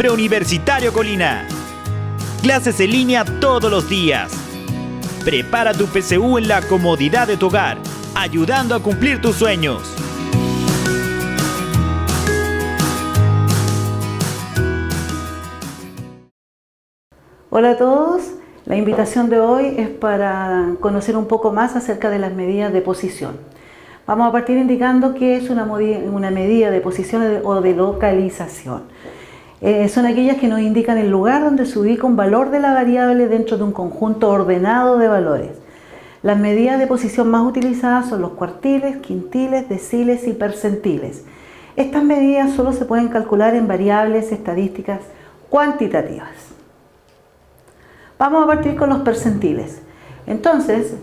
Preuniversitario Colina. Clases en línea todos los días. Prepara tu PSU en la comodidad de tu hogar, ayudando a cumplir tus sueños. Hola a todos, la invitación de hoy es para conocer un poco más acerca de las medidas de posición. Vamos a partir indicando qué es una medida de posición o de localización. Son aquellas que nos indican el lugar donde se ubica un valor de la variable dentro de un conjunto ordenado de valores. Las medidas de posición más utilizadas son los cuartiles, quintiles, deciles y percentiles. Estas medidas solo se pueden calcular en variables estadísticas cuantitativas. Vamos a partir con los percentiles. Entonces,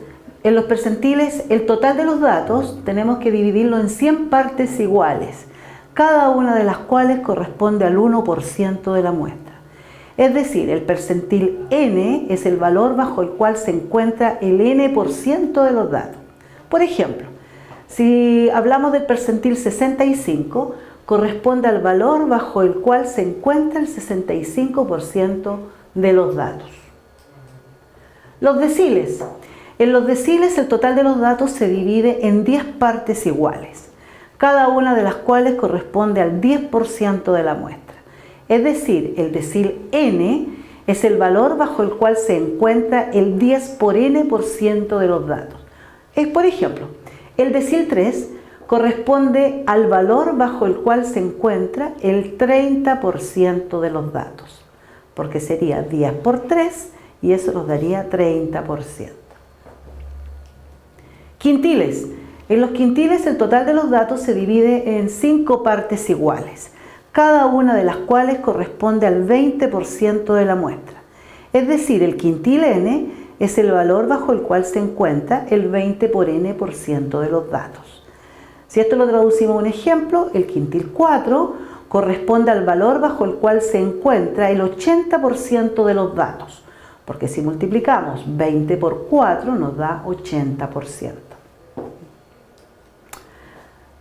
en los percentiles, el total de los datos tenemos que dividirlo en 100 partes iguales, cada una de las cuales corresponde al 1% de la muestra. Es decir, el percentil n es el valor bajo el cual se encuentra el n% de los datos. Por ejemplo, si hablamos del percentil 65, corresponde al valor bajo el cual se encuentra el 65% de los datos. Los deciles. En los deciles el total de los datos se divide en 10 partes iguales, cada una de las cuales corresponde al 10% de la muestra. Es decir, el decil n es el valor bajo el cual se encuentra el 10 por n% de los datos. Por ejemplo, el decil 3 corresponde al valor bajo el cual se encuentra el 30% de los datos, porque sería 10 por 3 y eso nos daría 30%. Quintiles. En los quintiles el total de los datos se divide en 5 partes iguales, cada una de las cuales corresponde al 20% de la muestra. Es decir, el quintil n es el valor bajo el cual se encuentra el 20 por n% de los datos. Si esto lo traducimos a un ejemplo, el quintil 4 corresponde al valor bajo el cual se encuentra el 80% de los datos, porque si multiplicamos 20 por 4 nos da 80%.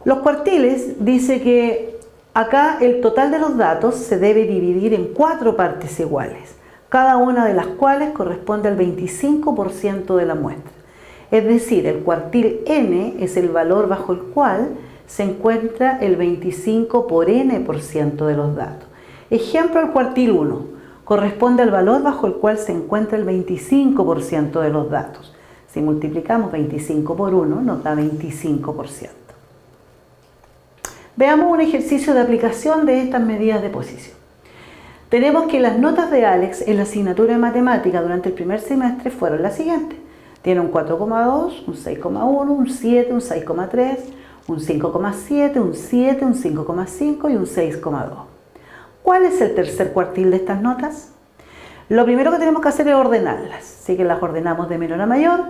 Los cuartiles dice que acá el total de los datos se debe dividir en 4 partes iguales, cada una de las cuales corresponde al 25% de la muestra. Es decir, el cuartil n es el valor bajo el cual se encuentra el 25 por n% de los datos. Ejemplo, el cuartil 1 corresponde al valor bajo el cual se encuentra el 25% de los datos. Si multiplicamos 25 por 1 nos da 25%. Veamos un ejercicio de aplicación de estas medidas de posición. Tenemos que las notas de Alex en la asignatura de matemática durante el primer semestre fueron las siguientes. Tiene un 4,2, un 6,1, un 7, un 6,3, un 5,7, un 7, un 5,5 y un 6,2. ¿Cuál es el tercer cuartil de estas notas? Lo primero que tenemos que hacer es ordenarlas. Así que las ordenamos de menor a mayor,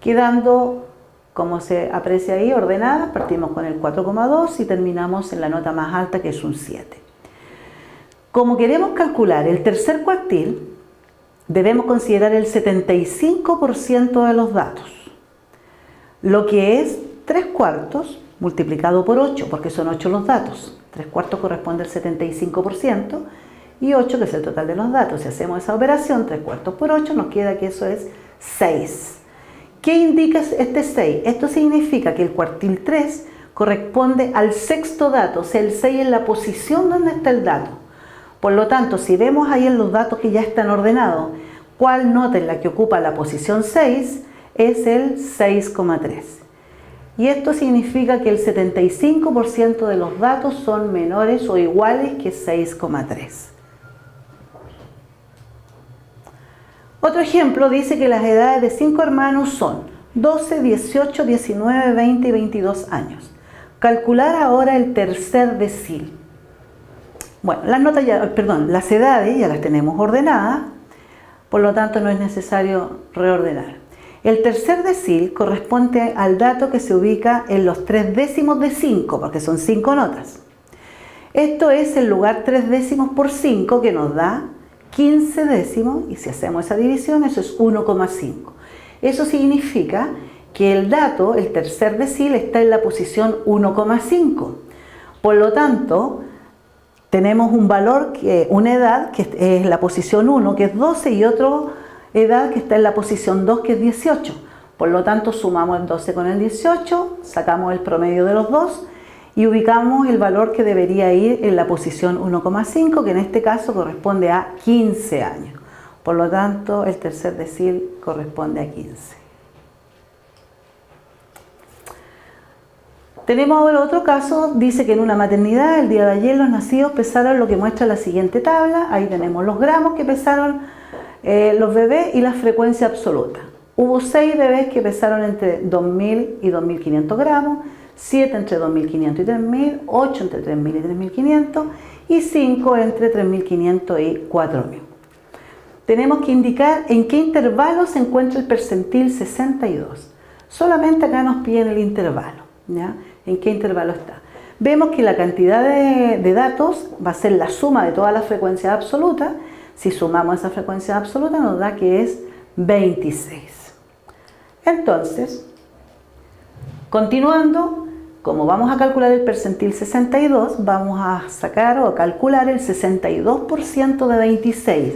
quedando, como se aprecia ahí, ordenadas. Partimos con el 4,2 y terminamos en la nota más alta, que es un 7. Como queremos calcular el tercer cuartil, debemos considerar el 75% de los datos, lo que es 3 cuartos multiplicado por 8, porque son 8 los datos. 3 cuartos corresponde al 75% y 8, que es el total de los datos. Si hacemos esa operación, 3 cuartos por 8, nos queda que eso es 6. ¿Qué indica este 6? Esto significa que el cuartil 3 corresponde al sexto dato, o sea, el 6 es la posición donde está el dato. Por lo tanto, si vemos ahí en los datos que ya están ordenados, ¿cuál nota es la que ocupa la posición 6? Es el 6,3. Y esto significa que el 75% de los datos son menores o iguales que 6,3. Otro ejemplo dice que las edades de 5 hermanos son 12, 18, 19, 20 y 22 años. Calcular ahora el tercer decil. Bueno, las edades ya las tenemos ordenadas, por lo tanto no es necesario reordenar. El tercer decil corresponde al dato que se ubica en los 3 décimos de 5, porque son 5 notas. Esto es el lugar 3 décimos por 5, que nos da 15 décimos, y si hacemos esa división, eso es 1,5. Eso significa que el dato, el tercer decil, está en la posición 1,5. Por lo tanto, tenemos un valor, una edad que es la posición 1, que es 12, y otra edad que está en la posición 2, que es 18. Por lo tanto, sumamos el 12 con el 18, sacamos el promedio de los dos y ubicamos el valor que debería ir en la posición 1,5, que en este caso corresponde a 15 años. Por lo tanto, el tercer decil corresponde a 15. Tenemos ahora otro caso, dice que en una maternidad el día de ayer los nacidos pesaron lo que muestra la siguiente tabla. Ahí tenemos los gramos que pesaron los bebés y la frecuencia absoluta. Hubo 6 bebés que pesaron entre 2.000 y 2.500 gramos, 7 entre 2.500 y 3.000, 8 entre 3.000 y 3.500 y 5 entre 3.500 y 4.000. Tenemos que indicar en qué intervalo se encuentra el percentil 62. Solamente acá nos piden el intervalo, ¿ya? ¿En qué intervalo está? Vemos que la cantidad de datos va a ser la suma de todas las frecuencias absolutas. Si sumamos esa frecuencia absoluta nos da que es 26. Entonces, continuando, como vamos a calcular el percentil 62, vamos a sacar o a calcular el 62% de 26.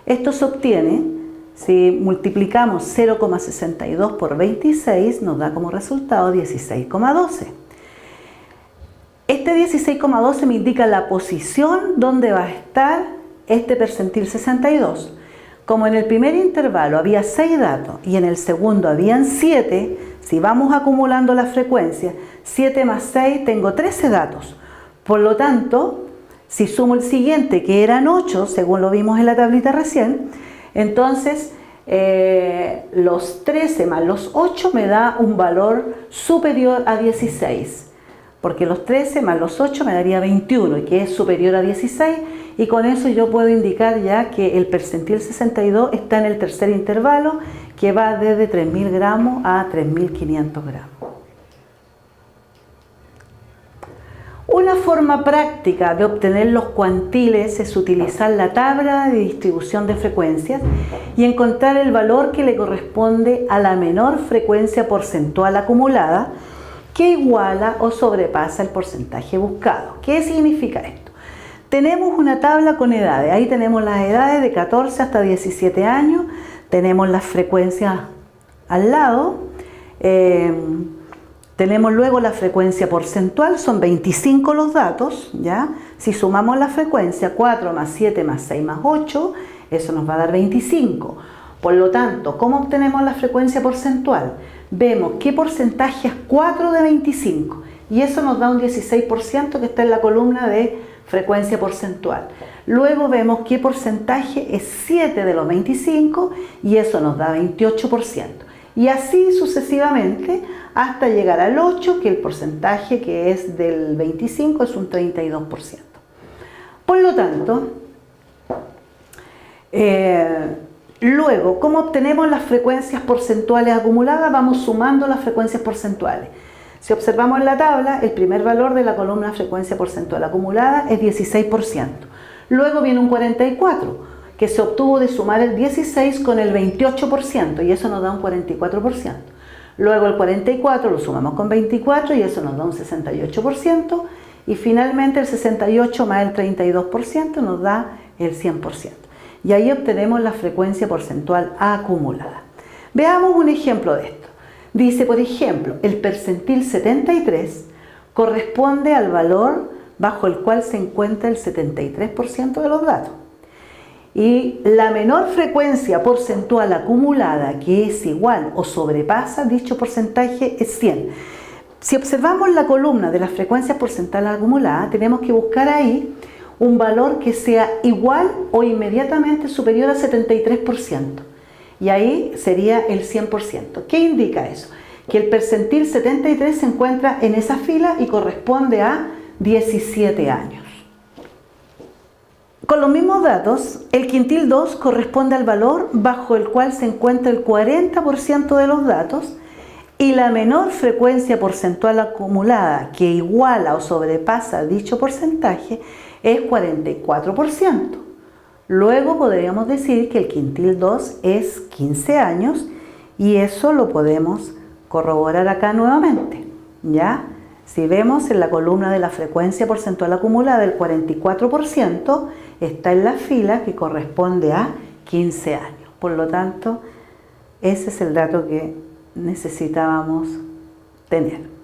Esto se obtiene si multiplicamos 0,62 por 26, nos da como resultado 16,12. Este 16,12 me indica la posición donde va a estar este percentil 62. Como en el primer intervalo había 6 datos y en el segundo habían 7, si vamos acumulando la frecuencia, 7 más 6 tengo 13 datos. Por lo tanto, si sumo el siguiente, que eran 8, según lo vimos en la tablita recién, entonces los 13 más los 8 me da un valor superior a 16, porque los 13 más los 8 me daría 21, y que es superior a 16, y con eso yo puedo indicar ya que el percentil 62 está en el tercer intervalo, que va desde 3.000 gramos a 3.500 gramos. Una forma práctica de obtener los cuantiles es utilizar la tabla de distribución de frecuencias y encontrar el valor que le corresponde a la menor frecuencia porcentual acumulada que iguala o sobrepasa el porcentaje buscado. ¿Qué significa esto? Tenemos una tabla con edades, ahí tenemos las edades de 14 hasta 17 años, tenemos las frecuencias al lado, tenemos luego la frecuencia porcentual, son 25 los datos, ¿ya? Si sumamos la frecuencia, 4 más 7 más 6 más 8, eso nos va a dar 25. Por lo tanto, ¿cómo obtenemos la frecuencia porcentual? Vemos qué porcentaje es 4 de 25, y eso nos da un 16% que está en la columna de frecuencia porcentual. Luego vemos qué porcentaje es 7 de los 25, y eso nos da 28%. Y así sucesivamente hasta llegar al 8, que el porcentaje que es del 25 es un 32%. Por lo tanto, luego, ¿cómo obtenemos las frecuencias porcentuales acumuladas? Vamos sumando las frecuencias porcentuales. Si observamos en la tabla, el primer valor de la columna frecuencia porcentual acumulada es 16%. Luego viene un 44%. Que se obtuvo de sumar el 16 con el 28%, y eso nos da un 44%. Luego el 44 lo sumamos con 24 y eso nos da un 68%, y finalmente el 68 más el 32% nos da el 100%. Y ahí obtenemos la frecuencia porcentual acumulada. Veamos un ejemplo de esto. Dice, por ejemplo, el percentil 73 corresponde al valor bajo el cual se encuentra el 73% de los datos. Y la menor frecuencia porcentual acumulada, que es igual o sobrepasa dicho porcentaje, es 100. Si observamos la columna de las frecuencias porcentuales acumuladas, tenemos que buscar ahí un valor que sea igual o inmediatamente superior al 73%. Y ahí sería el 100%. ¿Qué indica eso? Que el percentil 73 se encuentra en esa fila y corresponde a 17 años. Con los mismos datos, el quintil 2 corresponde al valor bajo el cual se encuentra el 40% de los datos, y la menor frecuencia porcentual acumulada que iguala o sobrepasa dicho porcentaje es 44%. Luego podríamos decir que el quintil 2 es 15 años, y eso lo podemos corroborar acá nuevamente, ¿ya? Si vemos en la columna de la frecuencia porcentual acumulada, el 44% está en la fila que corresponde a 15 años. Por lo tanto, ese es el dato que necesitábamos tener.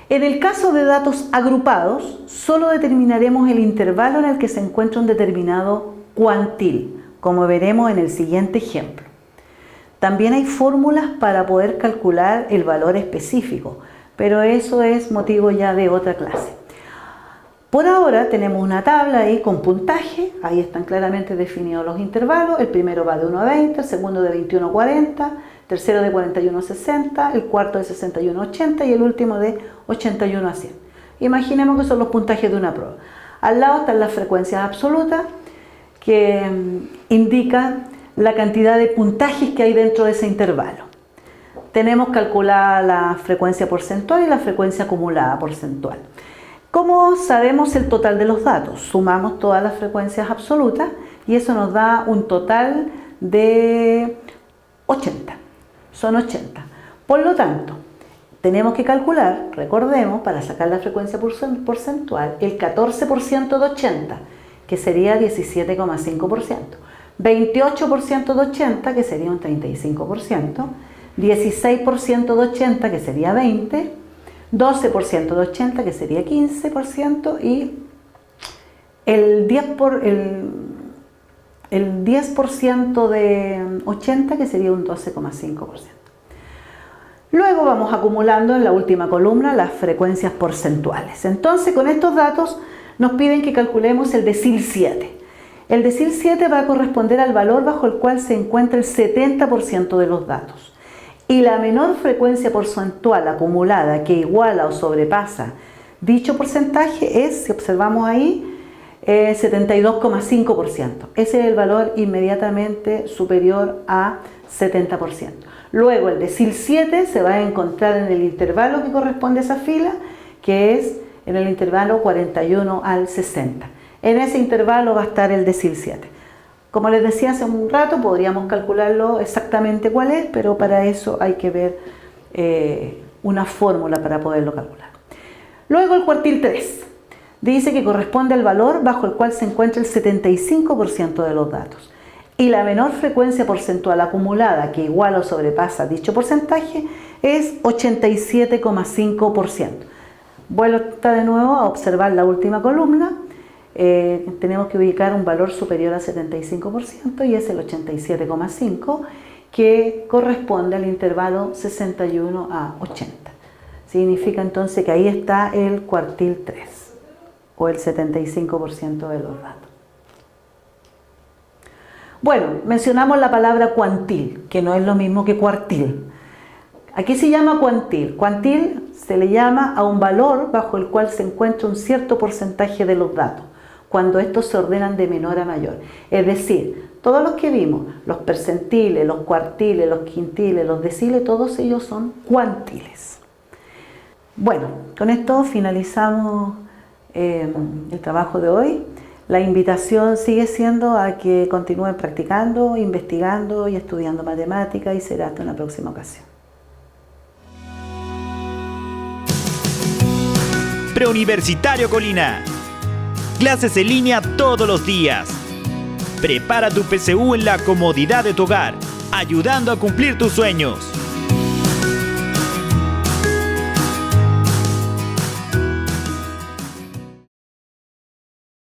En el caso de datos agrupados, solo determinaremos el intervalo en el que se encuentra un determinado cuantil, como veremos en el siguiente ejemplo. También hay fórmulas para poder calcular el valor específico, pero eso es motivo ya de otra clase. Por ahora tenemos una tabla ahí con puntaje, ahí están claramente definidos los intervalos, el primero va de 1 a 20, el segundo de 21 a 40, el tercero de 41 a 60, el cuarto de 61 a 80 y el último de 81 a 100. Imaginemos que son los puntajes de una prueba. Al lado están las frecuencias absolutas que indican la cantidad de puntajes que hay dentro de ese intervalo. Tenemos calculada la frecuencia porcentual y la frecuencia acumulada porcentual. ¿Cómo sabemos el total de los datos? Sumamos todas las frecuencias absolutas y eso nos da un total de 80. Son 80. Por lo tanto, tenemos que calcular, recordemos, para sacar la frecuencia porcentual, el 14% de 80, que sería 17,5%. 28% de 80, que sería un 35%. 16% de 80, que sería 20%. 12% de 80, que sería 15%, y el 10% de 80, que sería un 12,5%. Luego vamos acumulando en la última columna las frecuencias porcentuales. Entonces, con estos datos nos piden que calculemos el decil 7. El decil 7 va a corresponder al valor bajo el cual se encuentra el 70% de los datos. Y la menor frecuencia porcentual acumulada que iguala o sobrepasa dicho porcentaje es, si observamos ahí, 72,5%. Ese es el valor inmediatamente superior a 70%. Luego el decil 7 se va a encontrar en el intervalo que corresponde a esa fila, que es en el intervalo 41 al 60. En ese intervalo va a estar el decil 7. Como les decía hace un rato, podríamos calcularlo exactamente cuál es, pero para eso hay que ver una fórmula para poderlo calcular. Luego el cuartil 3 dice que corresponde al valor bajo el cual se encuentra el 75% de los datos. Y la menor frecuencia porcentual acumulada que iguala o sobrepasa dicho porcentaje es 87,5%. Vuelvo de nuevo a observar la última columna. Tenemos que ubicar un valor superior al 75% y es el 87,5%, que corresponde al intervalo 61 a 80. Significa entonces que ahí está el cuartil 3 o el 75% de los datos. Bueno, mencionamos la palabra cuantil, que no es lo mismo que cuartil. Aquí se llama cuantil. Cuantil se le llama a un valor bajo el cual se encuentra un cierto porcentaje de los datos, cuando estos se ordenan de menor a mayor. Es decir, todos los que vimos, los percentiles, los cuartiles, los quintiles, los deciles, todos ellos son cuantiles. Bueno, con esto finalizamos el trabajo de hoy. La invitación sigue siendo a que continúen practicando, investigando y estudiando matemática, y será hasta una próxima ocasión. Preuniversitario Colina. Clases en línea todos los días. Prepara tu PSU en la comodidad de tu hogar, ayudando a cumplir tus sueños.